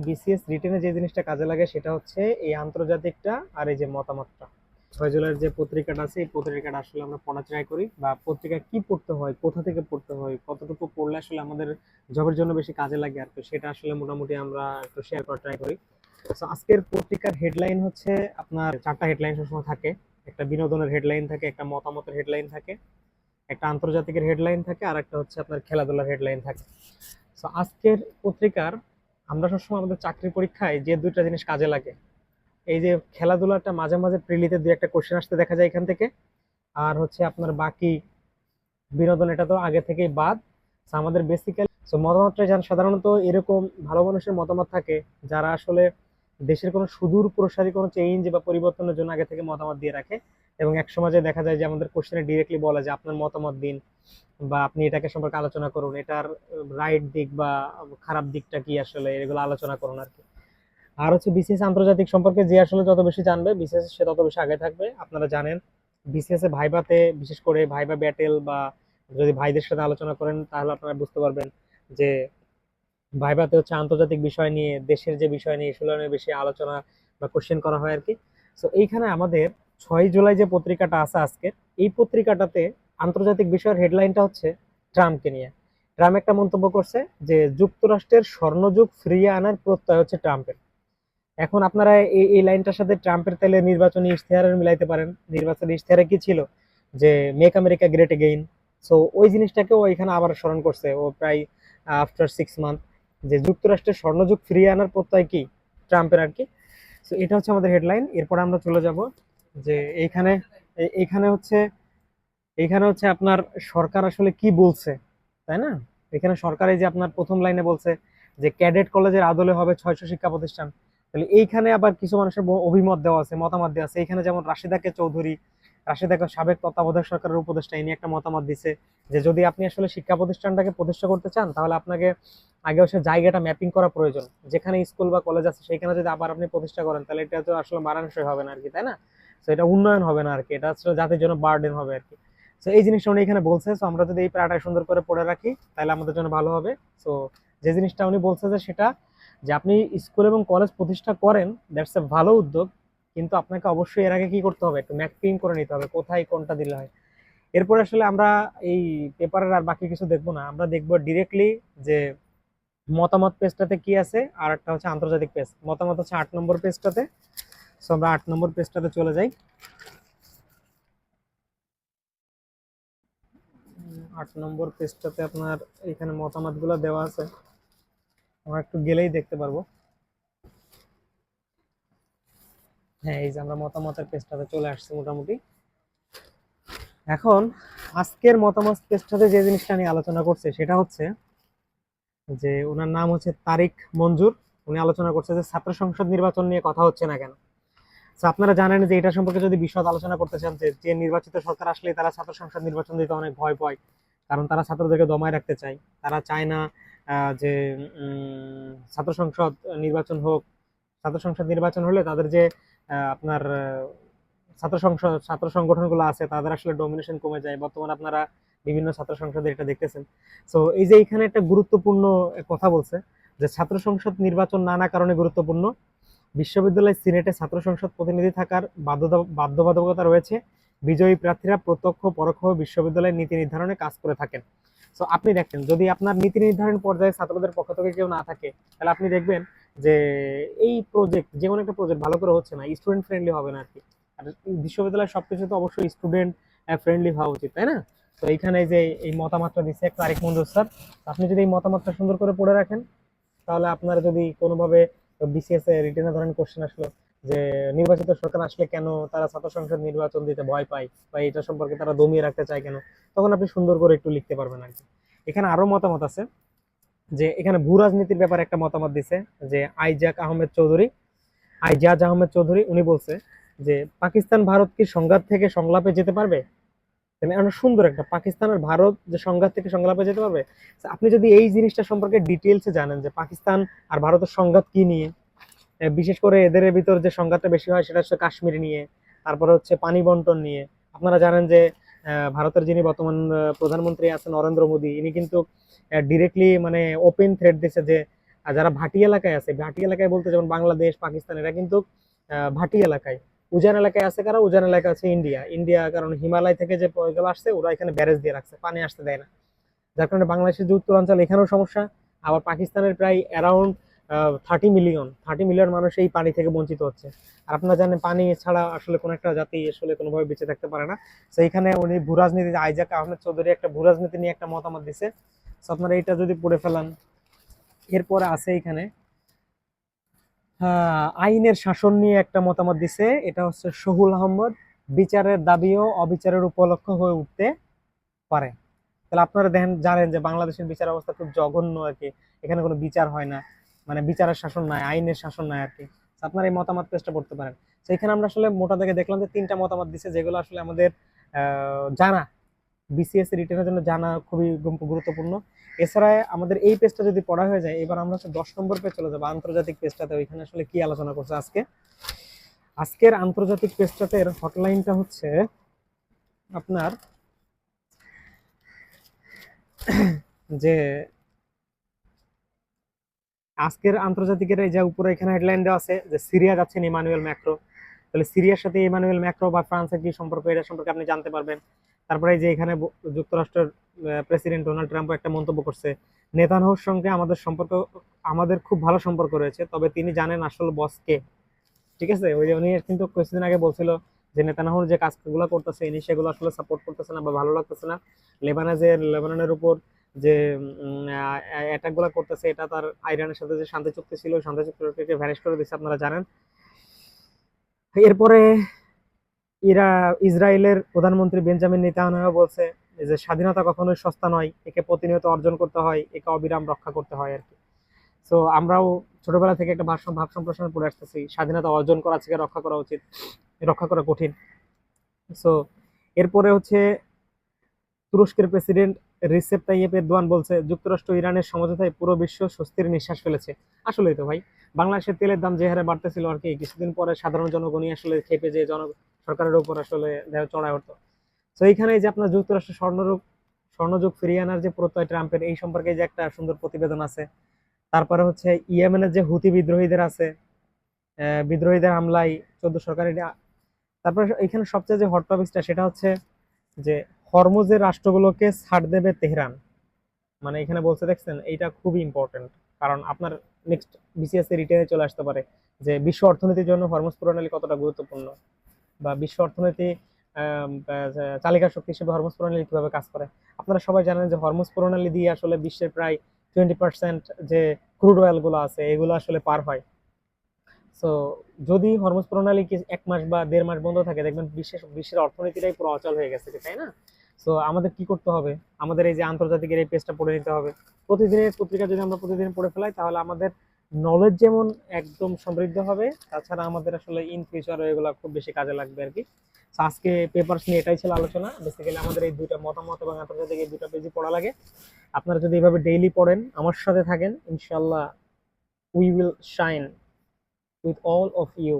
BCS রিটেনে যে জিনিসটা কাজে লাগে সেটা হচ্ছে এই আন্তর্জাতিকটা আর এই যে মতামতটা। 6 জুলাইয়ের যে পত্রিকাটা আছে এই পত্রিকাটা আসলে আমরা পড়া ট্রাই করি, বা পত্রিকা কি পড়তে হয়, কোথা থেকে পড়তে হয়, কতটুকু পড়লে আসলে আমাদের জবের জন্য বেশি কাজে লাগে, আর তো সেটা আসলে মোটামুটি আমরা একটু শেয়ার করা ট্রাই করি। তো আজকের পত্রিকার হেডলাইন হচ্ছে, আপনার 4টা হেডলাইন সবসময় থাকে। একটা বিনোদনের হেডলাইন থাকে, একটা মতামতের হেডলাইন থাকে, একটা আন্তর্জাতিকের হেডলাইন থাকে, আর একটা হচ্ছে আপনার খেলাধুলার হেডলাইন থাকে। তো আজকের পত্রিকার, আমরা সবসময় আমাদের চাকরি পরীক্ষায় যে দুইটা জিনিস কাজে লাগে, এই যে খেলাধুলাটা মাঝে মাঝে প্রিলিতে দুই একটা কোশ্চেন আসতে দেখা যায় এখান থেকে, আর হচ্ছে আপনার বাকি বিনোদন এটা তো আগে থেকেই বাদ। So আমাদের বেসিক্যালি মতামতটা যারা সাধারণত এরকম ভালো মানুষের মতামত থাকে, যারা আসলে দেশের কোনো সুদূর প্রসারী কোনো চেঞ্জ বা পরিবর্তনের জন্য আগে থেকে মতামত দিয়ে রাখে, এবং এক সমাজে দেখা যায় যে আমাদের কোশ্চেনে ডিরেক্টলি বলা যে আপনার মতামত দিন, বা আপনি এটাকে সম্পর্কে আলোচনা করুন, এটার রাইট দিক বা খারাপ দিকটা কি আসলে, এগুলো আলোচনা করুন আর কি। আর হচ্ছে বিসিএস আন্তর্জাতিক সম্পর্কে যে আসলে যত বেশি জানবে বিসিএস সে তত বেশি আগে থাকবে। আপনারা জানেন বিসিএস এ ভাইভাতে, বিশেষ করে ভাইবা ব্যাটেল, বা যদি ভাইদের সাথে আলোচনা করেন তাহলে আপনারা বুঝতে পারবেন যে ভাইভাতে হচ্ছে আন্তর্জাতিক বিষয় নিয়ে, দেশের যে বিষয় নিয়ে সেগুলো নিয়ে বেশি আলোচনা বা কোশ্চেন করা হয় আর কি। তো এইখানে আমাদের 6 জুলাই যে পত্রিকাটা আছে আজকের, এই পত্রিকাটাতে আন্তর্জাতিক বিষয়ের হেডলাইনটা হচ্ছে ট্রাম্পকে নিয়ে। ট্রাম্প একটা মন্তব্য করছে যে যুক্তরাষ্ট্রের স্বর্ণযুগ ফিরিয়ে আনার প্রত্যয় হচ্ছে ট্রাম্পের। এখন আপনারা এই লাইনটার সাথে ট্রাম্পের তাহলে নির্বাচনী ইশতেহারের মিলাইতে পারেন। নির্বাচনী ইশতেহারে কি ছিল, যে make America great again. So ওই জিনিসটাকেও এখানে আবার স্মরণ করছে ও প্রায় আফটার 6 মান্থ, যে যুক্তরাষ্ট্রের স্বর্ণযুগ ফিরিয়ে আনার প্রত্যয় কি, ট্রাম্পের আর কি। সো এটা হচ্ছে আমাদের হেডলাইন। এরপর আমরা চলে যাব যে এইখানে, এইখানে হচ্ছে, এইখানে হচ্ছে আপনার সরকার আসলে কি বলছে, তাই না? এখানে সরকার এই যে আপনার প্রথম লাইনে বলছে যে ক্যাডেট কলেজের আদলে হবে 600 শিক্ষা প্রতিষ্ঠান। তাহলে এইখানে আবার কিছু মানুষের অভিমত দেওয়া আছে, মতামত দেওয়া আছে। এখানে যেমন রাশিদাকে চৌধুরী, রাশিদাকে সাবেক তত্ত্বাবধায়ক সরকারের উপদেষ্টা, ইনি একটা মতামত দিছে যে যদি আপনি আসলে শিক্ষা প্রতিষ্ঠানটাকে প্রতিষ্ঠা করতে চান তাহলে আপনাকে আগে হচ্ছে জায়গাটা ম্যাপিং করা প্রয়োজন, যেখানে স্কুল বা কলেজ আছে সেখানে যদি আবার আপনি প্রতিষ্ঠা করেন তাহলে এটা তো আসলে মানানসই হবে না আর কি, তাই না? তো এটা উন্নয়ন হবে না আর কি, এটা আসলে জাতির জন্য বার্ডেন হবে আর কি। তো এই জিনিসটা উনি এখানে বলছে। তো আমরা যদি এই প্যারাটা সুন্দর করে পড়ে রাখি তাহলে আমাদের জন্য ভালো হবে। তো যে জিনিসটা উনি বলছে যে সেটা, যে আপনি স্কুল এবং কলেজ প্রতিষ্ঠা করেন, দ্যাটস এ ভালো উদ্যোগ, কিন্তু আপনাকে অবশ্যই এর আগে কি করতে হবে, একটু ম্যাপিং করে নিতে হবে কোথায় কোনটা দিলে হয়। এরপর আসলে আমরা এই পেপারের আর বাকি কিছু দেখবো না, আমরা দেখবো ডিরেক্টলি যে মতামত পেজটাতে কি আছে, আর একটা হচ্ছে আন্তর্জাতিক পেজ। মতামত হচ্ছে 8 নম্বর পেজটাতে। সো আমরা 8 নম্বর পেজটাতে চলে যাই। 8 নম্বর পেজটাতে আপনার এখানে মতামত গুলো দেওয়া আছে, আমরা একটু গেলেই দেখতে পারবো। হ্যাঁ, এই যে আমরা মতামতের পেজটাতে চলে আসছি মোটামুটি। এখন আজকের মতামত পেজটাতে যে জিনিসটা নিয়ে আলোচনা করছে সেটা হচ্ছে যে ওনার নাম হচ্ছে তারিক মঞ্জুর। উনি আলোচনা করছে যে ছাত্র সংসদ নির্বাচন নিয়ে কথা হচ্ছে না কেন। তো আপনারা জানেন যে এটা সম্পর্কে যদি বিশদ আলোচনা করতে চান, যে যে নির্বাচিত সরকার আসলে তারা ছাত্র সংসদ নির্বাচন দিতে অনেক ভয় পায়, কারণ তারা ছাত্রদেরকে দমায় রাখতে চায়। তারা চায় না যে ছাত্র সংসদ নির্বাচন হোক। ছাত্র সংসদ নির্বাচন হলে তাদের যে আপনার ছাত্র সংসদ, ছাত্র সংগঠনগুলো আছে তাদের আসলে ডমিনেশন কমে যায়। বর্তমানে আপনারা বিভিন্ন ছাত্র সংসদে এটা দেখতেছেন। তো এই যে এখানে একটা গুরুত্বপূর্ণ কথা বলছে যে ছাত্র সংসদ নির্বাচন নানা কারণে গুরুত্বপূর্ণ। বিশ্ববিদ্যালয় সিনেটে ছাত্র সংসদ প্রতিনিধি থাকার বাধ্যবাধকতা রয়েছে। বিজয়ী প্রার্থীরা প্রত্যক্ষ পরোক্ষভাবে বিশ্ববিদ্যালয়ের নীতি নির্ধারণে কাজ করে থাকেন। তো আপনি দেখেন যদি আপনার নীতি নির্ধারণ পর্যায়ে ছাত্রদের পক্ষ থেকে কেউ না থাকে, তাহলে আপনি দেখবেন যে এই প্রজেক্ট, যে কোনো একটা প্রজেক্ট ভালো করে হচ্ছে না, স্টুডেন্ট ফ্রেন্ডলি হবে না আর কি। আর বিশ্ববিদ্যালয়ের সবকিছু তো অবশ্যই স্টুডেন্ট ফ্রেন্ডলি হওয়া উচিত, তাই না? তো এইখানে যে এই মতামতটা দিচ্ছে তারিক মঞ্জুর স্যার, আপনি যদি এই মতামতটা সুন্দর করে পড়ে রাখেন তাহলে আপনারা যদি কোনোভাবে বিসিএস এ রিটেনে ধরেন কোশ্চেন আসলো যে নির্বাচিত সরকার আসলে কেন তারা ছাত্র সংসদ নির্বাচন দিতে ভয় পায়, বা এটা সম্পর্কে তারা দমিয়ে রাখতে চায় কেন, তখন আপনি সুন্দর করে একটু লিখতে পারবেন আর কি। এখানে আরো মতামত আছে, যে এখানে ভূ রাজনীতির ব্যাপারে একটা মতামত দিছে যে আইজাজ আহমেদ চৌধুরী। উনি বলছে যে পাকিস্তান ভারত কি সংঘাত থেকে সংলাপে যেতে পারবে। মানে অনেক সুন্দর একটা, পাকিস্তান আর ভারত যে সংঘাত থেকে সংলাপে যেতে পারবে। তো আপনি যদি এই জিনিসটা সম্পর্কে ডিটেলসে জানেন যে পাকিস্তান আর ভারতের সংঘাত কি নিয়ে, বিশেষ করে এদের ভিতর যে সংঘাতটা বেশি হয় সেটা হচ্ছে কাশ্মীর নিয়ে, তারপরে হচ্ছে পানি বন্টন নিয়ে। আপনারা জানেন যে ভারতের যিনি বর্তমান প্রধানমন্ত্রী আছেন নরেন্দ্র মোদী, ইনি কিন্তু ডিরেক্টলি মানে ওপেন থ্রেট দিচ্ছে যে আর যারা ভাটি এলাকায় আছে, ভাটি এলাকায় বলতে যেমন বাংলাদেশ পাকিস্তান, এরা কিন্তু ভাটি এলাকায়। উজান এলাকায় আছে কারা? উজান এলাকা আছে ইন্ডিয়া। ইন্ডিয়া কারণ হিমালয় থেকে যে পয়গুলো আসছে ওরা এখানে ব্যারেজ দিয়ে রাখছে, পানি আসতে দেয় না, যার কারণে বাংলাদেশের যে উত্তরাঞ্চল এখানেও সমস্যা। আবার পাকিস্তানের প্রায় অ্যারাউন্ড 30 মিলিয়ন মানুষ এই পানি থেকে বঞ্চিত হচ্ছে। আর আপনারা জানেন পানি ছাড়া আসলে কোনো একটা জাতি আসলে কোনোভাবে বেঁচে থাকতে পারে না। তো এইখানে উনি ভূরাজনীতি, আইজাক আহমেদ চৌধুরী একটা ভূরাজনীতি নিয়ে একটা মতামত দিছে। তো আপনারা এটা যদি পড়ে ফেলান। এরপরে আছে এখানে আইনের শাসন নিয়ে একটা মতামত দিছে, এটা হচ্ছে শহুল আহমদ। বিচারের দাবিও অবিচারের উপলক্ষ হয়ে উঠতে পারে। তাহলে আপনারা দেখেন, জানেন যে বাংলাদেশের বিচার অবস্থা খুব জঘন্য আর কি। এখানে কোনো বিচার হয় না, মানে বিচারের শাসন নাই, আইনের শাসন নাই আর কি। তো আপনারা এই মতামত পেজটা পড়তে পারেন। তো এখানে আমরা আসলে মোটা দাগে দেখলাম যে 3টা মতামত দিছে, যেগুলো আসলে আমাদের জানা, বিসিএস রিটেনের জন্য জানা খুবই গুরুত্বপূর্ণ। এছাড়া আমাদের এই পেজটা যদি পড়া হয়ে যায়, এবার আমরা হচ্ছে 10 নম্বর পেজ চলে যাবো, আন্তর্জাতিক পেজটাতে। ওইখানে আসলে কি আলোচনা করছে আজকে। আজকের আন্তর্জাতিক পেজটাতে হটলাইনটা হচ্ছে আপনার যে আজকের আন্তর্জাতিকের এই যে উপরে এখানে হেডলাইন দেওয়া আছে যে সিরিয়া যাচ্ছেন ইমানুয়েল ম্যাক্রো। তাহলে সিরিয়ার সাথে ইমানুয়েল ম্যাক্রো বা ফ্রান্সের কি সম্পর্ক, এটা সম্পর্কে আপনি জানতে পারবেন। তারপরে এই যে এখানে যুক্তরাষ্ট্রের প্রেসিডেন্ট ডোনাল্ড ট্রাম্প একটা মন্তব্য করছে, নেতানয়াহুর সঙ্গে আমাদের খুব ভালো সম্পর্ক রয়েছে, তবে তিনি জানেন আসল বস কে। ঠিক আছে, ওই যে উনি কিন্তু কিছুদিন আগে বলছিল যে নেতানয়াহুর যে কাজগুলো করতেছে ইনি সেগুলো আসলে সাপোর্ট করতেছে না বা ভালো লাগতেছে না। লেবাননের উপর যে অ্যাটাক গুলা করতেছে, এটা তার ইরানের সাথে যে শান্তি চুক্তি ছিল ওই শান্তি চুক্তিকে ভ্যানিশ করে দিচ্ছে, আপনারা জানেন। এরপরে ইসরায়েলের প্রধানমন্ত্রী বেঞ্জামিন নেতানিয়াহু বলছে যে স্বাধীনতা কখনোই সস্তা নয়, একে প্রতিনিয়ত অর্জন করতে হয়, একে অবিরাম রক্ষা করতে হয় আর কি। তো আমরাও ছোটবেলা থেকে একটা ভাব সম্প্রসারণ পড়ে আসতেছি, স্বাধীনতা অর্জন করা থেকে রক্ষা করা উচিত, রক্ষা করা কঠিন। সো এরপরে হচ্ছে তুরস্কের প্রেসিডেন্ট রিসেপ তাইয়েপ এরদোয়ান বলছে যুক্তরাষ্ট্র ইরানের সমঝোতায় পুরো বিশ্ব স্বস্তির নিঃশ্বাস ফেলেছে। আসলেই তো ভাই, বাংলাদেশের তেলের দাম যে হারে বাড়তেছিল আর কি, কিছুদিন পরে সাধারণ জনগণই আসলে খেপে যে সরকারের উপর আসলে দেহ চড়ায় হতো। তো এইখানে যে আপনার যুক্তরাষ্ট্র স্বর্ণযুগ ফিরিয়ে আনার যে প্রত্যয় ট্রাম্পের, এই সম্পর্কে যে একটা সুন্দর প্রতিবেদন আছে। তারপরে হচ্ছে ইয়েমেনের যে হুতি বিদ্রোহীদের আছে, বিদ্রোহীদের হামলায় 14 সরকারি। তারপরে এখানে সবচেয়ে যে হট টপিকটা সেটা হচ্ছে যে হরমুজের রাষ্ট্রগুলোকে ছাড় দেবে তেহরান। মানে এখানে বলতে দেখছেন, এইটা খুবই ইম্পর্টেন্ট, কারণ আপনার নেক্সট বিসিএস এ রিটেনে চলে আসতে পারে যে বিশ্ব অর্থনীতির জন্য হরমুজ প্রণালী কতটা গুরুত্বপূর্ণ, বা বিশ্ব অর্থনীতি চালিকা শক্তি হিসেবে হরমুজ প্রণালী কিভাবে কাজ করে। আপনারা সবাই জানেন যে হরমুজ প্রণালী দিয়ে আসলে বিশ্বের প্রায় 20% যে ক্রুড অয়েল গুলো আছে এগুলো আসলে পার হয়। সো যদি হরমুজ প্রণালী 1 মাস বা 1.5 মাস বন্ধ থাকে, দেখবেন বিশ্বের অর্থনীতিটাই পুরো অচল হয়ে গেছে, তাই না? সো আমাদের কি করতে হবে? আমাদের এই যে আন্তর্জাতিকের এই পেজটা পড়ে নিতে হবে। প্রতিদিনের পত্রিকা যদি আমরা প্রতিদিন পড়ে ফেলাই, তাহলে আমাদের নলেজ যেমন একদম সমৃদ্ধ হবে, তাছাড়া আমাদের আসলে ইন ফিউচারে এগুলো খুব বেশি কাজে লাগবে আর কি। So আজকে পেপারস নিয়ে এটাই ছিল আলোচনা। বেসিক্যালি আমাদের এই দুইটা মতামত এবং আন্তর্জাতিক এই দুটো পেজই পড়া লাগে। আপনারা যদি এভাবে ডেইলি পড়েন, আমার সাথে থাকেন, ইনশাল্লাহ we will shine with all of you